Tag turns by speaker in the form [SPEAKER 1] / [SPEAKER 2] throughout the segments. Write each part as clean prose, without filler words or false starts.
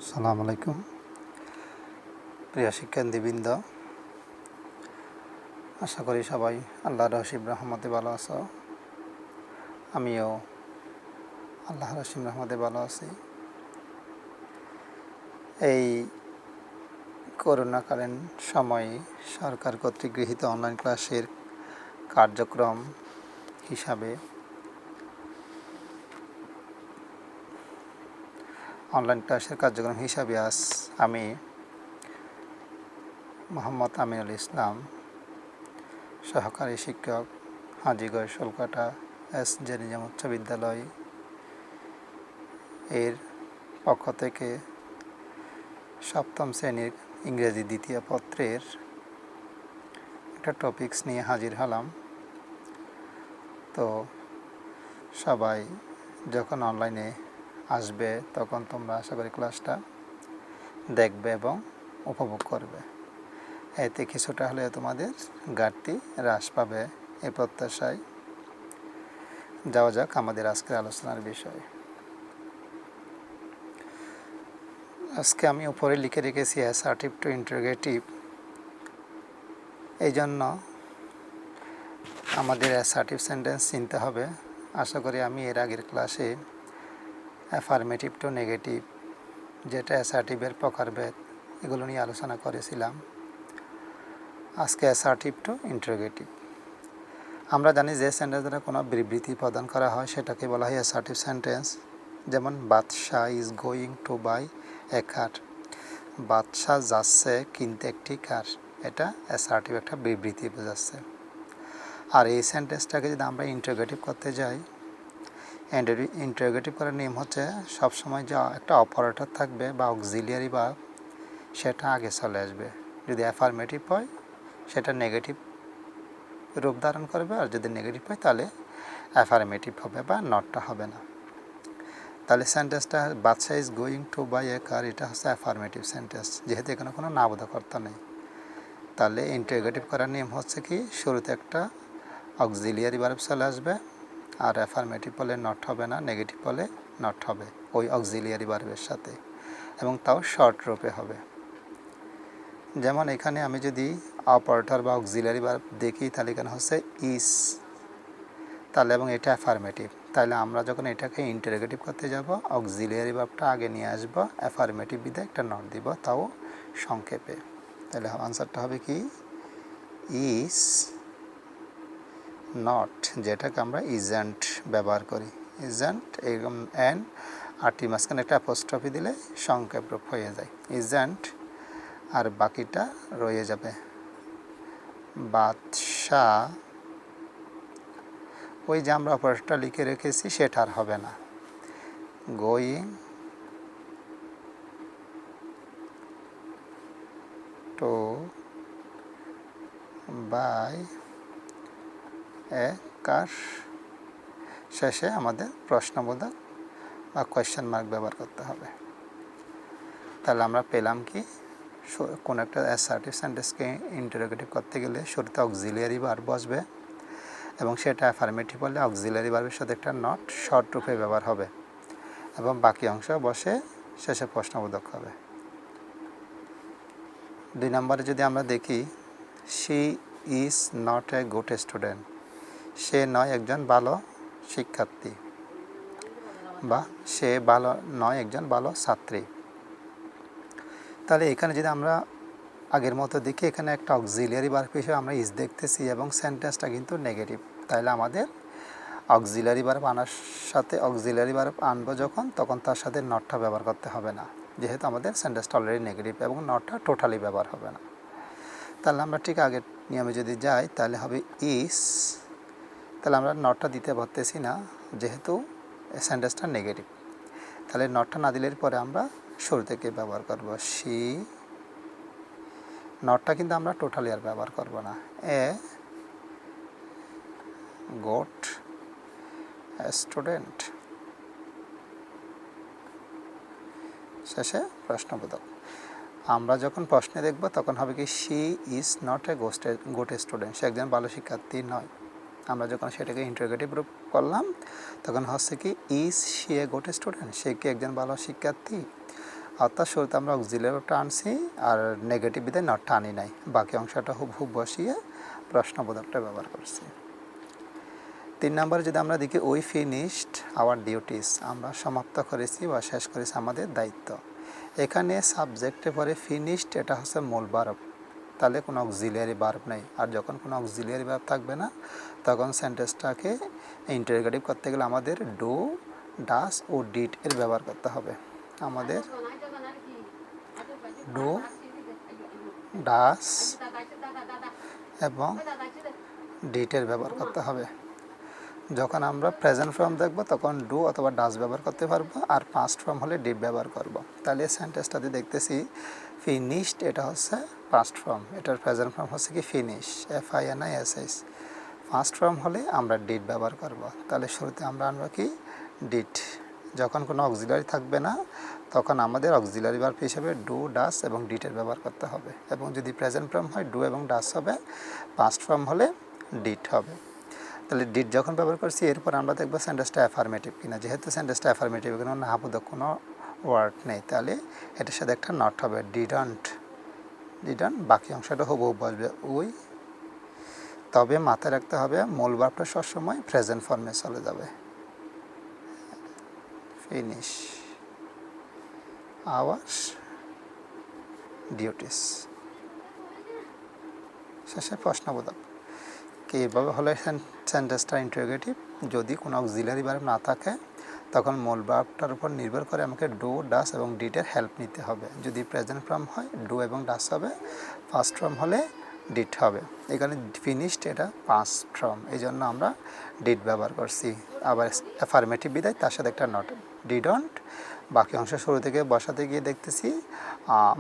[SPEAKER 1] সালাম আলাইকুম প্রিয় শিক্ষার্থীবৃন্দ, আশা করি সবাই আল্লাহর অসীম রহমতে ভালো আছো। আমিও আল্লাহর অসীম রহমতে ভালো আছি। এই করোনাকালীন সময়ে সরকার কর্তৃক গৃহীত অনলাইন ক্লাসের কার্যক্রম হিসাবে আজ আমি মোহাম্মদ আমিনুল ইসলাম, সহকারী শিক্ষক, হাজীগঞ্জ শোলকাটা এস.জে. নিজাম উচ্চ বিদ্যালয় এর পক্ষ থেকে সপ্তম শ্রেণীর ইংরেজি দ্বিতীয় পত্রের একটা টপিকস নিয়ে হাজির হলাম। তো সবাই যখন অনলাইনে আসবে তখন তোমরা আশা করি ক্লাসটা দেখবে এবং উপভোগ করবে। এতে কিছুটা হলে তোমাদের ঘাটতি হ্রাস পাবে এই প্রত্যাশায় যাওয়া যাক আমাদের আজকের আলোচনার বিষয়। আজকে আমি উপরে লিখে রেখেছি অ্যাসার্টিভ টু ইন্টারোগেটিভ। এই জন্য আমাদের অ্যাসার্টিভ সেন্টেন্স চিনতে হবে। আশা করি আমি এর আগের ক্লাসে অ্যাফার্মেটিভ টু নেগেটিভ, যেটা অ্যাসার্টিভের প্রকারভেদ, এগুলো নিয়ে আলোচনা করেছিলাম। আজকে অ্যাসার্টিভ টু ইন্টারোগেটিভ। আমরা জানি যে সেন্টেন্স দ্বারা কোনো বিবৃতি প্রদান করা হয় সেটাকে বলা হয় অ্যাসার্টিভ সেন্টেন্স। যেমন বাদশাহ ইজ গোয়িং টু বাই এ কার, বাদশাহ যাচ্ছে কিনতে একটি কার, এটা অ্যাসার্টিভ একটা বিবৃতি বোঝাচ্ছে। আর এই সেন্টেন্সটাকে যদি আমরা ইন্টারোগেটিভ করতে যাই, ইন্টারোগেটিভ করার নিয়ম হচ্ছে সবসময় যা একটা অপারেটর থাকবে বা অক্সিলিয়ারি ভার্ব, সেটা আগে চলে আসবে। যদি অ্যাফার্মেটিভ হয় সেটা নেগেটিভ রূপ ধারণ করবে, আর যদি নেগেটিভ হয় তাহলে অ্যাফার্মেটিভ হবে বা নটটা হবে না। তাহলে সেন্টেন্সটা বাদশাহ ইজ গোয়িং টু বাই এ কার, এটা হচ্ছে অ্যাফার্মেটিভ সেন্টেন্স, যেহেতু এখানে কোনো নাবোধকর্তা নেই। তাহলে ইন্টারোগেটিভ করার নিয়ম হচ্ছে কি, শুরুতে একটা অক্সিলিয়ারি ভার্ব চলে আসবে, আর অ্যাফার্মেটিভ বলে নট হবে না, নেগেটিভ বলে নট হবে ওই অক্সিলিয়ারি ভার্বের সাথে, এবং তাও শর্ট রূপে হবে। যেমন এখানে আমি যদি অপারেটর বা অক্সিলিয়ারি ভার্ব দেখি, তাহলে এখানে হচ্ছে ইজ, তাহলে এবং এটা অ্যাফার্মেটিভ। তাহলে আমরা যখন এটাকে ইন্টারোগেটিভ করতে যাব, অক্সিলিয়ারি ভার্বটা আগে নিয়ে আসবো, অ্যাফার্মেটিভ বিদে একটা নট দিব, তাও সংক্ষেপে। তাহলে আনসারটা হবে কি, ইজ নট, যেটাকে আমরা ইজেন্ট ব্যবহার করি। ইজেন্ট এরকম অ্যান আরটি মাঝখানে একটা অ্যাপোস্ট্রফি দিলে সংক্ষেপ রূপ হয়ে যায় ইজেন্ট, আর বাকিটা রয়ে যাবে। বাদশাহ, ওই যে আমরা অপারেটরটা লিখে রেখেছি সেটা আর হবে না। গোয়িং টু বাই এ কার, শেষে আমাদের প্রশ্নবোধক বা কোয়েশ্চেন মার্ক ব্যবহার করতে হবে। তাহলে আমরা পেলাম কি, কোনো একটা অ্যাসার্টিভ সেন্টেন্সকে ইন্টারোগেটিভ করতে গেলে শুরুতে অক্সিলিয়ারি ভার্ব বসবে, এবং সেটা অ্যাফার্মেটিভ হলে অক্সিলিয়ারি ভার্বের সাথে একটা নট শর্ট রূপে ব্যবহার হবে, এবং বাকি অংশ বসে শেষে প্রশ্নবোধক হবে। 2 নম্বরে যদি আমরা দেখি, she is not a good student, সে নয় একজন ভালো শিক্ষার্থী, বা সে ভালো নয় একজন ভালো ছাত্রী। তাহলে এখানে যদি আমরা আগের মতো দেখি, এখানে একটা অক্সিলিয়ারি ভার্ব হিসেবে আমরা ইজ দেখতেছি, এবং সেন্টেন্সটা কিন্তু নেগেটিভ। তাহলে আমাদের অক্সিলিয়ারি ভার্ব আনার সাথে অক্সিলিয়ারি ভার্ব আনবো যখন, তখন তার সাথে নটটা ব্যবহার করতে হবে না, যেহেতু আমাদের সেন্টেন্সটা অলরেডি নেগেটিভ, এবং নটটা টোটালি ব্যবহার হবে না। তাহলে আমরা ঠিক আগের নিয়মে যদি যাই, তাহলে হবে ইজ, তাহলে আমরা নটটা দিতে পারতেছি না যেহেতু সেন্টেন্সটা নেগেটিভ। তাহলে নটটা না দিলে পরে আমরা শুরু থেকে ব্যবহার করব শি, নটটা কিন্তু আমরা টোটালি আর ব্যবহার করব না। এ গুড স্টুডেন্ট, শেষে প্রশ্নবোধক। আমরা যখন প্রশ্নে দেখব তখন হবে কি, she is not a good student, সে একজন ভালো শিক্ষার্থী নয়। আমরা যখন সেটাকে ইন্টারোগেটিভ রূপ করলাম তখন হচ্ছে কি, is she a good student, সে কি একজন ভালো শিক্ষার্থী। অর্থাৎ শুরুতে আমরা অক্সিলিয়ারি ভার্বটা আনছি আর নেগেটিভ বিধায় নটটা আনি নাই, বাকি অংশটা হুবহু বসিয়ে প্রশ্নবোধকটা ব্যবহার করছি। 3 নম্বরে যদি আমরা দেখি উই ফিনিশড আওয়ার ডিউটিস, আমরা সমাপ্ত করেছি বা শেষ করেছি আমাদের দায়িত্ব। এখানে সাবজেক্টে পরে ফিনিশড, এটা হচ্ছে মূল ভার্ব, তাহলে কোনো অক্সিলিয়ারি ভার্ব নেই। আর যখন কোনো অক্সিলিয়ারি ভার্ব থাকবে না তখন সেন্টেন্সটাকে ইন্টারোগেটিভ করতে গেলে আমাদের ডু, ডাস ও ডিড এর ব্যবহার করতে হবে। আমাদের ডু, ডাস এবং ডিটের ব্যবহার করতে হবে। যখন আমরা প্রেজেন্ট ফর্ম দেখব তখন ডু অথবা ডাস ব্যবহার করতে পারবো, আর পাস্ট ফর্ম হলে ডিড ব্যবহার করব। তাহলে এই সেন্টেন্সটাতে দেখতেছি ফিনিশড, এটা হচ্ছে পাস্ট ফর্ম, এটার প্রেজেন্ট ফর্ম হচ্ছে কি ফিনিশ, FINISH। ফার্স্ট ফর্ম হলে আমরা ডিড ব্যবহার করব। তাহলে শুরুতে আমরা আনবো কি ডিড। যখন কোনো অক্সিলারি থাকবে না তখন আমাদের অক্সিলারি ভার্ব হিসেবে ডু, ডাস এবং ডিটের ব্যবহার করতে হবে। এবং যদি প্রেজেন্ট ফর্ম হয় ডু এবং ডাস হবে, পাস্ট ফর্ম হলে ডিড হবে। তাহলে ডিড যখন ব্যবহার করছি এরপর আমরা দেখবো সেন্টেন্সটা অ্যাফার্মেটিভ কিনা। যেহেতু সেন্টেন্সটা অ্যাফার্মেটিভ, কোনো নাবোধক কোনো ওয়ার্ড নেই, তাহলে এটার সাথে একটা নট হবে, ডিডন্ট। ডিডন্ট বাকি অংশটা হুবহু বসবে উই, তবে মাথায় রাখতে হবে মূল ভার্বটা সবসময় প্রেজেন্ট ফর্মে চলে যাবে। ফিনিশ আওয়ার ডিউটিস, শেষে প্রশ্নবোধক। এইভাবে হলে সেন্টেন্সটা ইন্টারোগেটিভ। যদি কোনো অক্সিলারি ভার্ব না থাকে তখন মূল ভার্বটার উপর নির্ভর করে আমাকে ডু, ডাস এবং ডিটের হেল্প নিতে হবে। যদি প্রেজেন্ট ফর্ম হয় ডু এবং ডাস হবে, ফার্স্ট ফর্ম হলে ডিড হবে। এখানে ফিনিশড এটা পাস্ট ফর্ম, এই জন্য আমরা ডিড ব্যবহার করছি। আবার অ্যাফার্মেটিভ বিদায় তার সাথে একটা নট, ডিডন্ট। বাকি অংশ শুরু থেকে বসাতে গিয়ে দেখতেছি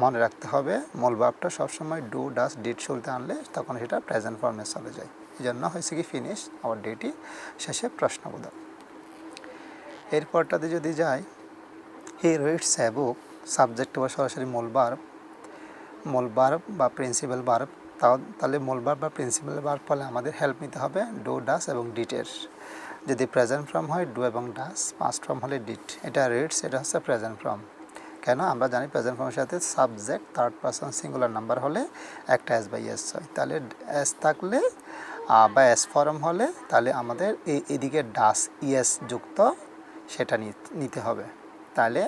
[SPEAKER 1] মনে রাখতে হবে মূল ভার্বটা সবসময় ডু, ডাস, ডিড শুরুতে আনলে তখন সেটা প্রেজেন্ট ফর্মে চলে যায়। এই জন্য হয়েছে কি ফিনিশ আওয়ার ডিউটি, শেষে প্রশ্নবোধক। এরপরটাতে যদি যাই he reads a book, subject বা সরাসরি মূল ভার্ব বা প্রিন্সিপাল ভার্ব, তাহলে মূল ভার্ব বা প্রিন্সিপাল ভার্ব ফলে আমাদের হেল্প নিতে হবে ডু, ডাস এবং ডিটের। যদি প্রেজেন্ট ফর্ম হয় ডু এবং ডাস, পাস্ট ফর্ম হলে ডিড। এটা রিডস, এটা হচ্ছে প্রেজেন্ট ফর্ম। কেন আমরা জানি প্রেজেন্ট ফর্মের সাথে subject third person singular number হলে একটা এস বাই এস হয়। তাহলে এস থাকলে বা এস ফর্ম হলে তাহলে আমাদের এদিকে ডাস ইএস যুক্ত সেটা নিতে হবে। তাহলে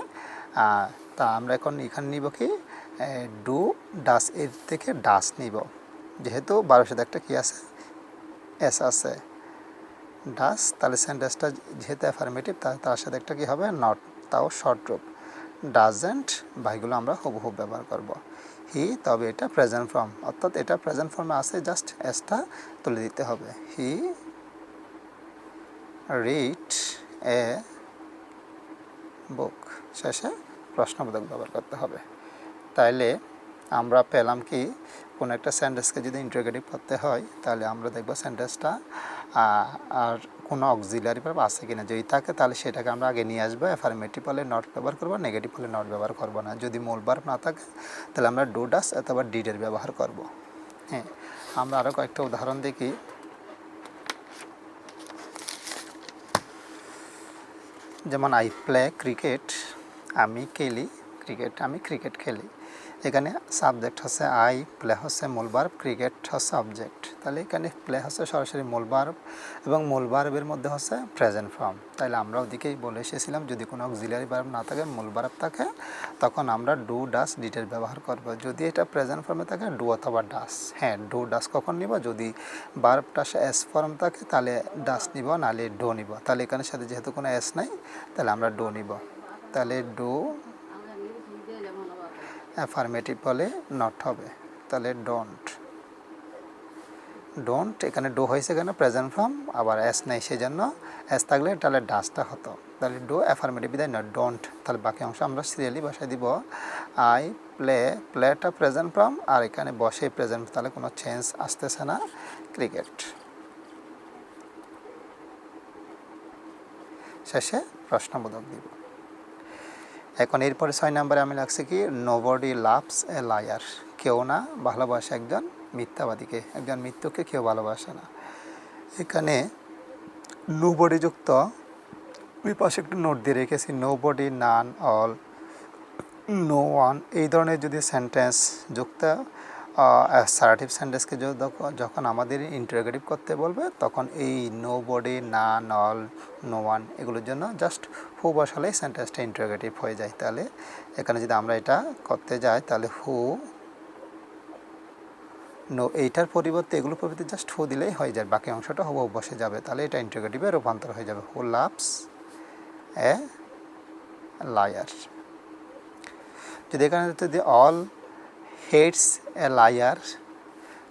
[SPEAKER 1] তা আমরা এখানে নিব কি ডু, ডাস, এর থেকে ডাস নিব, যেহেতু 12 সাথে একটা কী আছে এস আছে ডাস। তাহলে সেন্টেন্সটা যেহেতু অ্যাফার্মেটিভ তার সাথে একটা কী হবে নট, তাও শর্ট রূপ ডাজেন্ট। বাকিগুলো আমরা হুবহু ব্যবহার করব। হি, তবে এটা প্রেজেন্ট ফর্ম, অর্থাৎ এটা প্রেজেন্ট ফর্মে আছে, জাস্ট এসটা তুলে দিতে হবে। হি রিড এ বুক, শেষে প্রশ্নবোধক ব্যবহার করতে হবে। তাইলে আমরা পেলাম কি কোনো একটা সেন্টেন্সকে যদি ইন্টারোগেটিভ করতে হয় তাহলে আমরা দেখব সেন্টেন্সটা আর কোনো অক্সিলারি ভার্ব আছে কিনা। যদি থাকে তাহলে সেটাকে আমরা আগে নিয়ে আসবো, অ্যাফার্মেটিভ হলে নট ব্যবহার করবো, নেগেটিভ হলে নট ব্যবহার করবো না। যদি মূল ভার্ব না থাকে তাহলে আমরা ডু, ডাস অথবা ডিডের ব্যবহার করব। হ্যাঁ, আমরা আরও কয়েকটা উদাহরণ দেখি। যেমন আই প্লে ক্রিকেট, আমি খেলি ক্রিকেট, আমি ক্রিকেট খেলি। এখানে সাবজেক্ট হচ্ছে আই, প্লে হচ্ছে মূল ভার্ব, ক্রিকেট হচ্ছে অবজেক্ট। তাহলে এখানে প্লে হচ্ছে সরাসরি মূল ভার্ব এবং মূল ভার্বের মধ্যে হচ্ছে প্রেজেন্ট ফর্ম। তাহলে আমরা ওদিকেই বলে এসেছিলাম যদি কোনো অক্সিলারি ভার্ব না থাকে, মূল ভার্ব থাকে, তখন আমরা ডু, ডাস, ডিটের ব্যবহার করব। যদি এটা প্রেজেন্ট ফর্মে থাকে ডু অথবা ডাস। হ্যাঁ, ডু, ডাস কখন নিব, যদি ভার্বটা এস ফর্ম থাকে তাহলে ডাস নিব, নাহলে ডো নিব। তাহলে এখানে সাথে যেহেতু কোনো এস নাই তাহলে আমরা ডো নিব। তাহলে ডু অ্যাফার্মেটিভ হলে নট হবে, তাহলে ডোন্ট। ডোন্ট এখানে ডো হয়েছে কেন, প্রেজেন্ট ফর্ম, আবার এস নেই সেজন্য, এস থাকলে তাহলে ডাসটা হতো। তাহলে ডো অ্যাফার্মেটিভ বিদায় নট, ডোন্ট। তাহলে বাকি অংশ আমরা সিরিয়ালি বসাই দিব। আই প্লে, প্লেটা প্রেজেন্ট ফর্ম, আর এখানে বসে প্রেজেন্ট, তাহলে কোনো চেঞ্জ আসতেছে না, ক্রিকেট। শেষে প্রশ্নবোধক দিব। এখন এরপরে 6 নম্বরে আমি লাগছে কি নোবডি লাভস এ লায়ার, কেউ না ভালোবাসে একজন মিথ্যাবাদীকে, একজন মৃত্যুকে কেউ ভালোবাসে না। এখানে নোবডি যুক্ত, ওই পাশে একটু নোট দিয়ে রেখেছি, নোবডি, নান, অল, নো ওয়ান এই ধরনের যদি সেন্টেন্স যুক্ত অ্যাসার্টিভ সেন্টেন্সকে যখন আমাদের ইন্টারোগেটিভ করতে বলবে তখন এই নো বডি, না, নল, নো ওয়ান এগুলোর জন্য জাস্ট হু বসালেই সেন্টেন্সটা ইন্টারোগেটিভ হয়ে যায়। তাহলে এখানে যদি আমরা এটা করতে যাই তাহলে হু নো এইটার পরিবর্তে এগুলোর পরিবর্তে জাস্ট হু দিলেই হয়ে যায়, বাকি অংশটা হুবহু বসে যাবে। তাহলে এটা ইন্টারোগেটিভে রূপান্তর হয়ে যাবে, হু লাভস এ লায়ার। যদি এখানে যদি অল হেটস এ লায়ার,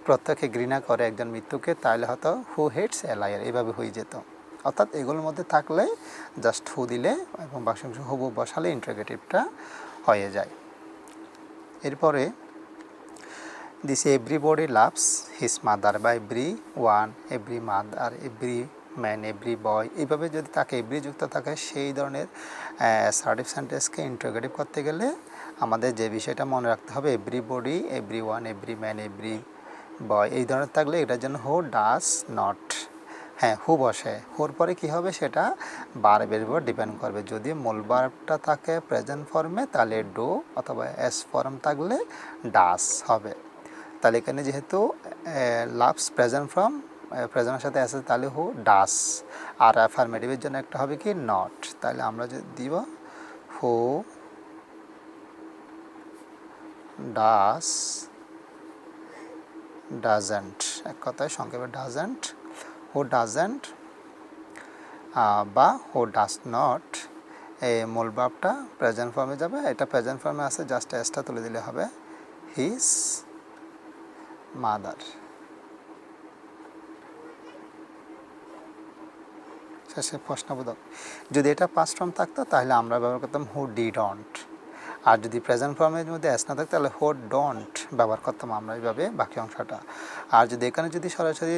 [SPEAKER 1] প্রত্যেকে ঘৃণা করে একজন মৃত্যুকে, তাহলে হয়তো হু হেটস এ লায়ার এইভাবে হয়ে যেত। অর্থাৎ এগুলোর মধ্যে থাকলে জাস্ট হু দিলে এবং বাকি অংশ হুবহু বসালে ইন্টারোগেটিভটা হয়ে যায়। এরপরে this everybody loves his mother বা every one, every mother, every man, every boy, এইভাবে যদি তাকে এভরি যুক্ত থাকে সেই ধরনের অ্যাসার্টিভ সেন্টেন্সকে ইন্টারোগেটিভ করতে গেলে আমাদের যে বিষয়টা মনে রাখতে হবে, everybody, every one, every man, every বয় এই ধরনের থাকলে এটার জন্য হু ডাস নট, হ্যাঁ হু বসে, হুর পরে কী হবে সেটা ভার্বের উপর ডিপেন্ড করবে। যদি মূল ভার্বটা থাকে প্রেজেন্ট ফর্মে তাহলে ডু, অথবা এস ফর্ম থাকলে ডাস হবে। তাহলে এখানে যেহেতু লাভস প্রেজেন্ট ফর্ম, প্রেজেন্টের সাথে আছে তাহলে হু ডাস, আর অ্যাফার্মেটিভের জন্য একটা হবে কি নট। তাহলে আমরা যদি দিব হু ডাস ডাজেন্ট, এক কথায় সংক্ষেপে ডাজেন্ট, হু ডাজেন্ট বা হু ডাস নট, এই মূল ভার্বটা প্রেজেন্ট ফর্মে যাবে, এটা প্রেজেন্ট ফর্মে আছে জাস্ট এসটা তুলে দিলে হবে হিজ মাদার। শেষে প্রশ্নবোধক, যদি এটা পাস্ট ফর্ম থাকতো তাহলে আমরা ব্যবহার করতাম হু ডিডন্ট, আর যদি প্রেজেন্ট ফর্মের মধ্যে এস না থাকতো তাহলে হু ডোন্ট ব্যবহার করতাম আমরা এইভাবে বাকি অংশটা। আর যদি এখানে যদি সরাসরি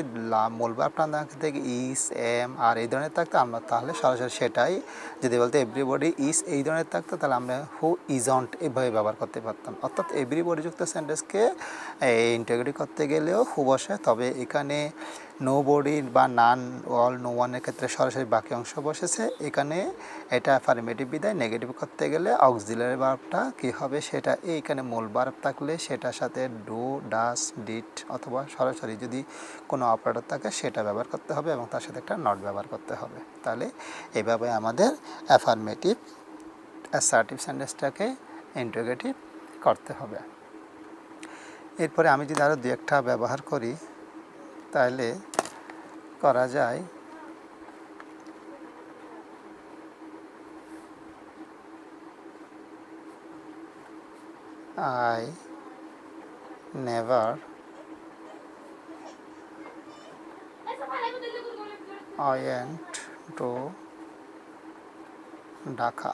[SPEAKER 1] মূল ভার্বটা না থেকে ইস, এম আর এই ধরনের থাকতো আমরা তাহলে সরাসরি সেটাই, যদি বলতে এভরিবডি ইস এই ধরনের থাকতো তাহলে আমরা হু ইজন্ট এইভাবে ব্যবহার করতে পারতাম। অর্থাৎ এভরিবডি যুক্ত সেন্টেন্সকে ইন্টিগ্রেট করতে গেলেও হু বসে, তবে এখানে নো বডি বা নান, অল, নো ওয়ানের ক্ষেত্রে সরাসরি বাকি অংশ বসেছে। এখানে এটা অ্যাফার্মেটিভ বিদায় নেগেটিভ করতে গেলে অক্সিলারি ভার্বটা কী হবে সেটা এইখানে মূল ভার্ব থাকলে সেটার সাথে ডু, ডাস, ডিড অথবা সরাসরি যদি কোনো অপারেটর থাকে সেটা ব্যবহার করতে হবে এবং তার সাথে একটা নট ব্যবহার করতে হবে। তাহলে এইভাবে আমাদের অ্যাফার্মেটিভ অ্যাসার্টিভ সেন্টেন্সটাকে ইন্টিগ্রেটিভ করতে হবে। এরপরে আমি যদি আরও দু একটা ব্যবহার করি তাহলে করা যায় I never went to Dhaka.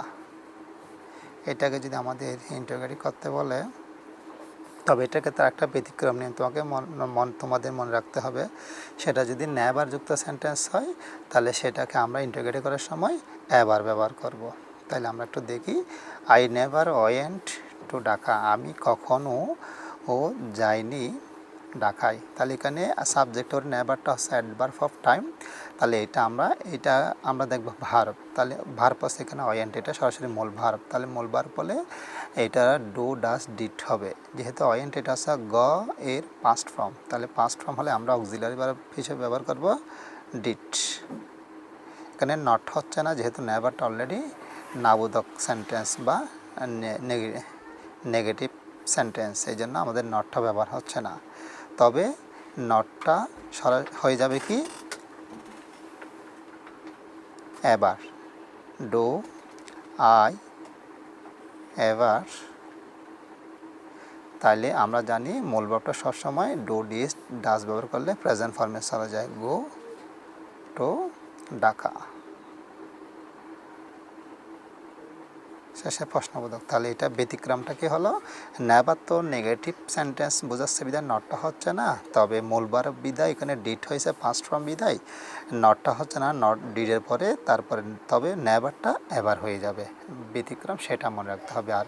[SPEAKER 1] এটাকে যদি আমাদের ইন্টিগ্রেট করতে বলে তবে এটাকে তার একটা ব্যতিক্রম নিয়ে তোমাকে তোমাদের মনে রাখতে হবে, সেটা যদি নেভার যুক্ত সেন্টেন্স হয় তাহলে সেটাকে আমরা ইন্টিগ্রেট করার সময় এভার ব্যবহার করব। তাহলে আমরা একটু দেখি, I never went to Dhaka, আমি কখনো যাইনি ঢাকায়। তাহলে এখানে সাবজেক্ট ওর নেভারটা হচ্ছে অ্যাডভার্ব অফ টাইম, তাহলে এটা আমরা দেখব ভার্ব, তাহলে ভার্ব আছে এখানে ওয়েন্ট, এটা সরাসরি মূল ভার্ব, তাহলে মূল ভার্ব বলে এটা ডু, ডাস, ডিড হবে। যেহেতু ওয়েন্ট এটা আছে গ এর পাস্ট ফর্ম, তাহলে পাস্ট ফর্ম হলে আমরা অক্সিলারি ভার্ব হিসেবে ব্যবহার করব ডিড। এখানে নট হচ্ছে না, যেহেতু নেভারটা অলরেডি নাবোধক সেন্টেন্স বা নেগেটিভ সেন্টেন্স, এই জন্য আমাদের নটটা ব্যবহার হচ্ছে না। তবে নটটা হয়ে যাবে কি এবার, ডু আই এভার, তাইলে আমরা জানি মূল ভার্বটা সবসময় ডু, ডিড, ডাস ব্যবহার করলে প্রেজেন্ট ফর্মে চলা যায়, গো টু ঢাকা। শেষে প্রশ্নবোধক, তাহলে এটা ব্যতিক্রমটা কি হলো, নেভার তো নেগেটিভ সেন্টেন্স বোঝাচ্ছে বিদায় নটটা হচ্ছে না, তবে মূল ভার্ব বিদায় এখানে ডিড হয়েছে পাস্ট ফর্ম বিদায় নটটা হচ্ছে না, নট ডিডের পরে তারপরে তবে নেভারটা এভার হয়ে যাবে, ব্যতিক্রম সেটা মনে রাখতে হবে। আর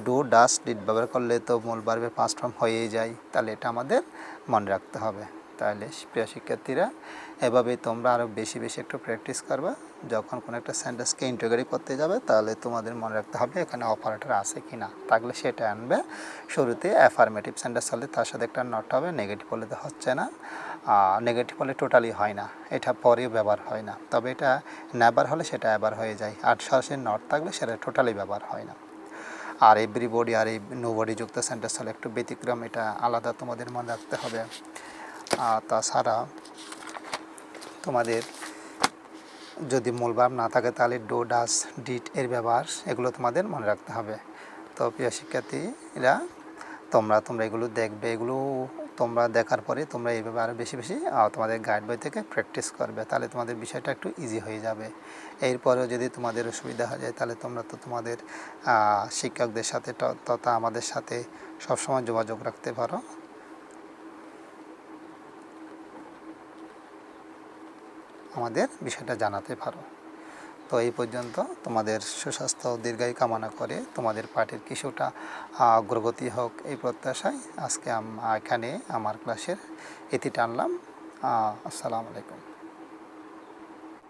[SPEAKER 1] ডু, ডাস, ডিড ব্যবহার করলে তো মূল ভার্বের পাস্ট ফর্ম হয়েই যায়, তাহলে এটা আমাদের মনে রাখতে হবে। তাহলে প্রিয় শিক্ষার্থীরা এভাবেই তোমরা আরও বেশি বেশি একটু প্র্যাকটিস করবা। যখন কোনো একটা সেন্টেন্সকে ইন্টিগ্রেট করতে যাবে তাহলে তোমাদের মনে রাখতে হবে এখানে অপারেটর আছে কি না, থাকলে সেটা আনবে। শুরুতে অ্যাফার্মেটিভ সেন্টেন্স হলে তার সাথে একটা নট হবে, নেগেটিভ হলে তো হচ্ছে না, নেগেটিভ হলে টোটালি হয় না, এটা পরেও ব্যবহার হয় না। তবে এটা নেভার হলে সেটা এবার হয়ে যায়, আর সরাসরি নট থাকলে সেটা টোটালি ব্যবহার হয় না। আর এভরিবডি আর এই নোবডি যুক্ত সেন্টেন্স হলে একটু ব্যতিক্রম, এটা আলাদা তোমাদের মনে রাখতে হবে। তাছাড়া তোমাদের যদি মূল ভার্ব না থাকে তাহলে ডো, ডাস, ডিড এর ব্যবহার এগুলো তোমাদের মনে রাখতে হবে। তো প্রিয় শিক্ষার্থীরা, তোমরা এগুলো দেখবে, এগুলো তোমরা দেখার পরে তোমরা এইভাবে আরও বেশি বেশি তোমাদের গাইড বই থেকে প্র্যাকটিস করবে, তাহলে তোমাদের বিষয়টা একটু ইজি হয়ে যাবে। এরপরেও যদি তোমাদের অসুবিধা হয়ে যায় তাহলে তোমরা তো তোমাদের শিক্ষকদের সাথে তথা আমাদের সাথে সবসময় যোগাযোগ রাখতে পারো। আমাদের বিষয়টা জানাতে পারো। তো এই পর্যন্ত তোমাদের সুস্বাস্থ্য দীর্ঘায়ু কামনা করে তোমাদের পাঠের কিছুটা অগ্রগতি হোক এই প্রত্যাশায় আজকে এখানে আমার ক্লাসের ইতি টানলাম। আসসালামু আলাইকুম।